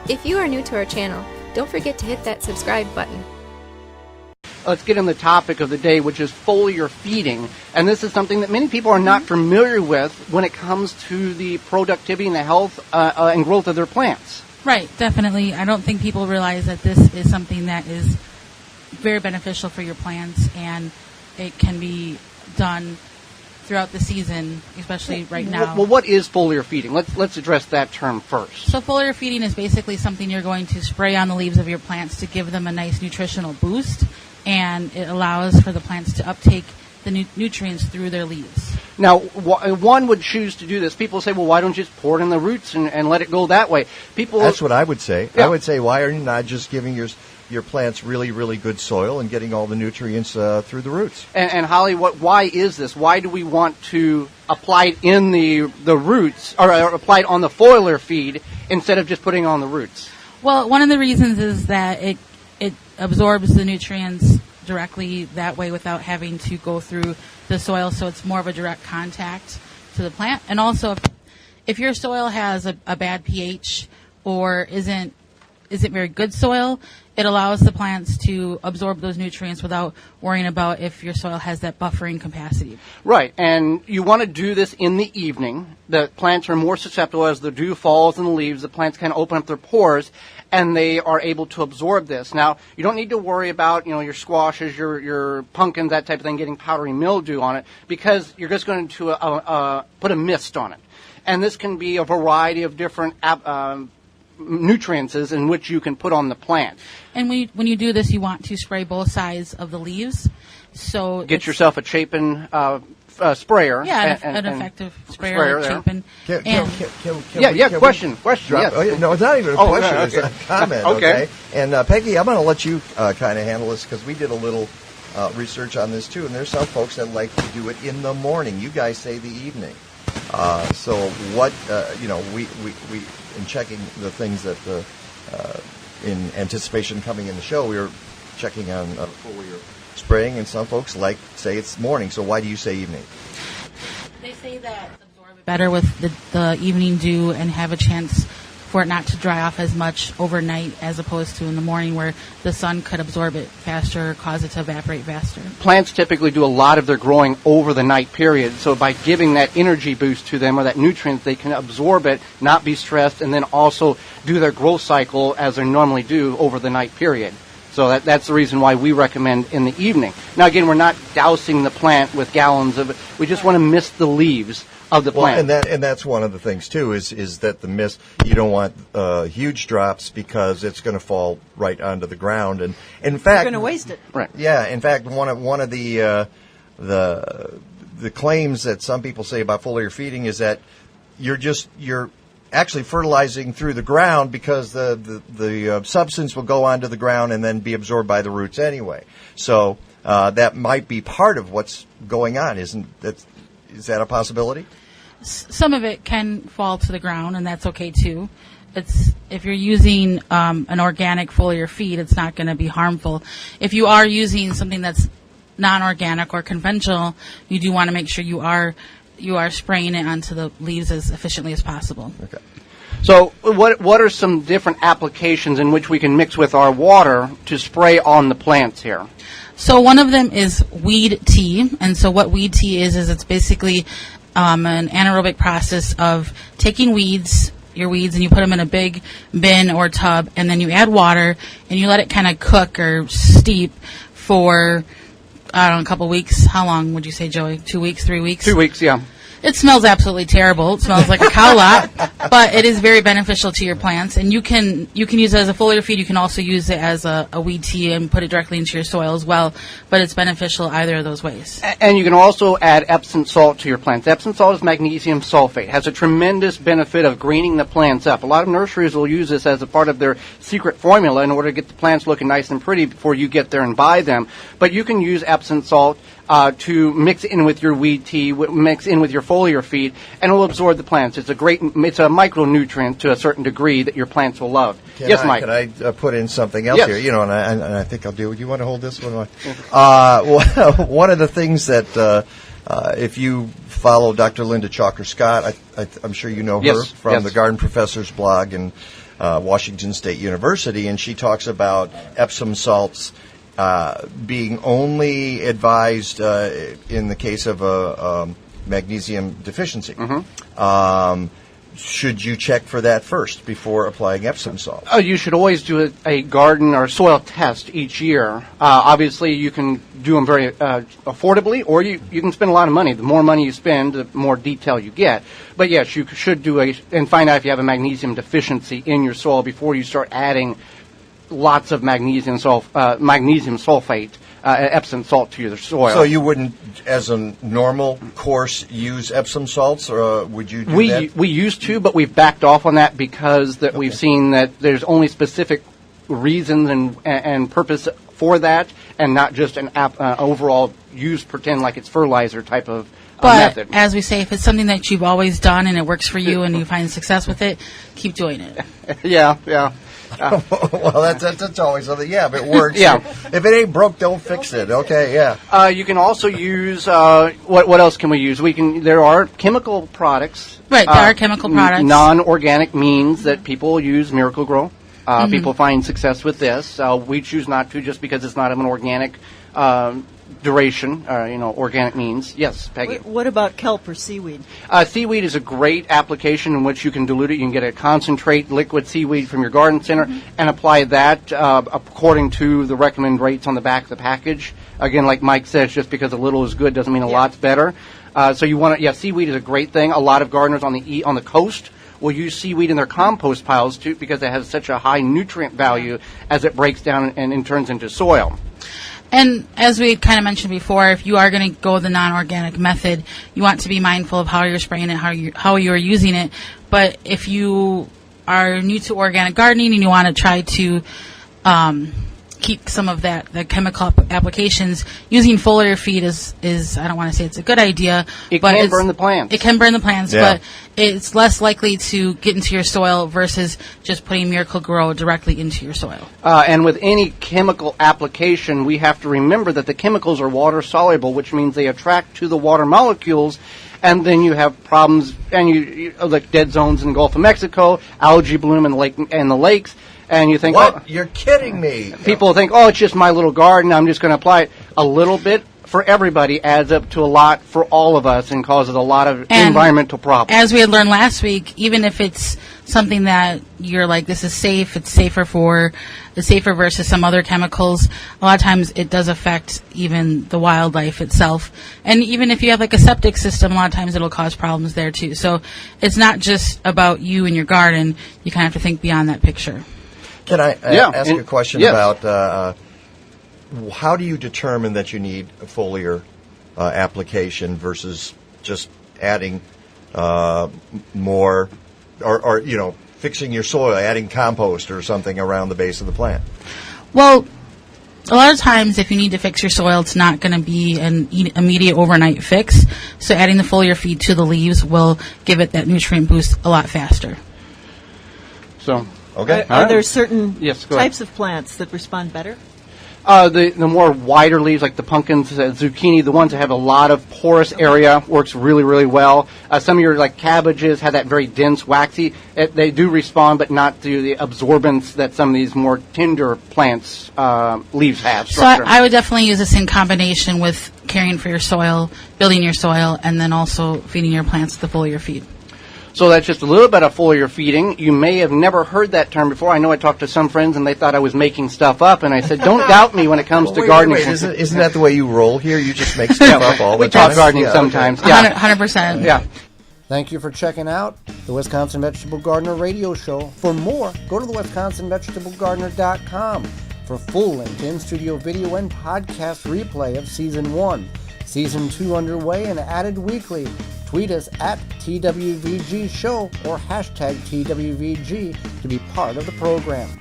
If you are new to our channel, don't forget to hit that subscribe button. Let's get on the topic of the day, which is foliar feeding. And this is something that many people are not familiar with when it comes to the productivity and the health and growth of their plants. Right, definitely. I don't think people realize that this is something that is very beneficial for your plants, and it can be done throughout the season, especially right now. Well, what is foliar feeding? Let's address that term first. So foliar feeding is basically something you're going to spray on the leaves of your plants to give them a nice nutritional boost, and it allows for the plants to uptake the nutrients through their leaves. Now, one would choose to do this. People say, well, why don't you just pour it in the roots and let it go that way? That's what I would say. Yeah. I would say, why are you not just giving your plants really, really good soil and getting all the nutrients through the roots? And Holly, why is this? Why do we want to apply it in the roots, or apply it on the foliar feed instead of just putting it on the roots? Well, one of the reasons is that it absorbs the nutrients directly that way without having to go through the soil, so it's more of a direct contact to the plant. And also, if your soil has a bad pH or isn't very good soil, it allows the plants to absorb those nutrients without worrying about if your soil has that buffering capacity. Right, and you want to do this in the evening. The plants are more susceptible as the dew falls on the leaves. The plants kind of open up their pores, and they are able to absorb this. Now, you don't need to worry about, your squashes, your pumpkins, that type of thing, getting powdery mildew on it, because you're just going to put a mist on it. And this can be a variety of different nutrients in which you can put on the plant. And when you do this, you want to spray both sides of the leaves. So get yourself a Chapin sprayer. Yeah, an effective sprayer like Chapin. Question. Yes. Oh, no, it's not even a question. Okay. It's a comment. Okay. And Peggy, I'm going to let you kind of handle this, because we did a little research on this too, and there's some folks that like to do it in the morning. You guys say the evening. So what, we in checking the things that in anticipation coming in the show, we were checking on foliar spraying, and some folks say it's morning. So why do you say evening? They say that it's absorbed better with the evening dew and have a chance for it not to dry off as much overnight as opposed to in the morning, where the sun could absorb it faster or cause it to evaporate faster. Plants typically do a lot of their growing over the night period, so by giving that energy boost to them, or that nutrient, they can absorb it, not be stressed, and then also do their growth cycle as they normally do over the night period. So that's the reason why we recommend in the evening. Now, again, we're not dousing the plant with gallons of it. We just want to mist the leaves of the plant. And that's one of the things too, is that the mist, you don't want huge drops, because it's going to fall right onto the ground, and in fact, you're going to waste it. Right. Yeah. In fact, one of the claims that some people say about foliar feeding is that you're actually fertilizing through the ground, because the substance will go onto the ground and then be absorbed by the roots anyway. So that might be part of what's going on. Is that a possibility? Some of it can fall to the ground, and that's okay too. If you're using an organic foliar feed, it's not going to be harmful. If you are using something that's non-organic or conventional, you do want to make sure you are spraying it onto the leaves as efficiently as possible. Okay. So what are some different applications in which we can mix with our water to spray on the plants here? So one of them is weed tea. And so what weed tea is it's basically an anaerobic process of taking your weeds, and you put them in a big bin or tub, and then you add water, and you let it kind of cook or steep for, I don't know, a couple weeks. How long would you say, Joey? 2 weeks, 3 weeks? 2 weeks, yeah. It smells absolutely terrible. It smells like a cow lot, but it is very beneficial to your plants. And you can use it as a foliar feed. You can also use it as a weed tea and put it directly into your soil as well. But it's beneficial either of those ways. And you can also add Epsom salt to your plants. Epsom salt is magnesium sulfate. It has a tremendous benefit of greening the plants up. A lot of nurseries will use this as a part of their secret formula in order to get the plants looking nice and pretty before you get there and buy them. But you can use Epsom salt to mix in with your weed tea, mix in with your foliar feed, and it will absorb the plants. It's a micronutrient to a certain degree that your plants will love. Yes, Mike. Can I put in something else here? And I think I'll do it. You want to hold this one? One of the things that if you follow Dr. Linda Chalker-Scott, I'm sure you know her from the Garden Professor's blog, and Washington State University, and she talks about Epsom salts being only advised in the case of a magnesium deficiency. Should you check for that first before applying Epsom salt? You should always do a garden or soil test each year. Obviously, you can do them very affordably, or you can spend a lot of money. The more money you spend, the more detail you get. But yes, you should do and find out if you have a magnesium deficiency in your soil before you start adding lots of magnesium sulfate, Epsom salt to your soil. So you wouldn't, as a normal course, use Epsom salts, or would you do that? We used to, but we've backed off on that because we've seen that there's only specific reasons and purpose for that, and not just an overall use, pretend like it's fertilizer type of method. But as we say, if it's something that you've always done and it works for you and you find success with it, keep doing it. Yeah. Well, that's always something. Yeah, if it works. Yeah. If it ain't broke, don't fix it. Okay, yeah. You can also use what else can we use? There are chemical products. Right, there are chemical products. Non-organic means that people use Miracle-Gro. People find success with this. We choose not to just because it's not of an organic duration, organic means. Yes, Peggy. What about kelp or seaweed? Seaweed is a great application in which you can dilute it. You can get a concentrate liquid seaweed from your garden center and apply that according to the recommended rates on the back of the package. Again, like Mike says, just because a little is good doesn't mean a lot's better. So you want to, seaweed is a great thing. A lot of gardeners on the coast will use seaweed in their compost piles too because it has such a high nutrient value as it breaks down and turns into soil. And as we kind of mentioned before, if you are going to go the non-organic method, you want to be mindful of how you're spraying it, how you're using it. But if you are new to organic gardening and you want to try to keep some of the chemical applications, using foliar feed is I don't want to say it's a good idea. It can burn the plants. It can burn the plants, but it's less likely to get into your soil versus just putting Miracle-Gro directly into your soil. And with any chemical application, we have to remember that the chemicals are water soluble, which means they attract to the water molecules. And then you have problems, and you like dead zones in the Gulf of Mexico, algae bloom in the lakes. And you think, what? You're kidding me. People think, it's just my little garden. I'm just going to apply it. A little bit for everybody adds up to a lot for all of us and causes a lot of environmental problems. As we had learned last week, even if it's something that you're like, this is safe, it's safer versus some other chemicals, a lot of times it does affect even the wildlife itself. And even if you have like a septic system, a lot of times it'll cause problems there too. So it's not just about you and your garden. You kind of have to think beyond that picture. Can I ask a question about how do you determine that you need a foliar application versus just adding more or fixing your soil, adding compost or something around the base of the plant? Well, a lot of times if you need to fix your soil, it's not going to be an immediate overnight fix. So adding the foliar feed to the leaves will give it that nutrient boost a lot faster. So... Okay. Are there certain types of plants that respond better? The more wider leaves, like the pumpkins, zucchini, the ones that have a lot of porous area, works really, really well. Some of your like cabbages have that very dense, waxy. They do respond, but not to the absorbance that some of these more tender plants leaves have. So I would definitely use this in combination with caring for your soil, building your soil, and then also feeding your plants the foliar feed. So that's just a little bit of foliar feeding. You may have never heard that term before. I know I talked to some friends and they thought I was making stuff up, and I said, don't doubt me when it comes to gardening. Wait. Isn't that the way you roll here? You just make stuff up all the time? We talk gardening sometimes. Okay. Yeah. 100%. Yeah. Thank you for checking out the Wisconsin Vegetable Gardener radio show. For more, go to the WisconsinVegetableGardener.com for full-length in-studio video and podcast replay of Season 1. Season 2 underway and added weekly. Tweet us at TWVG Show or hashtag TWVG to be part of the program.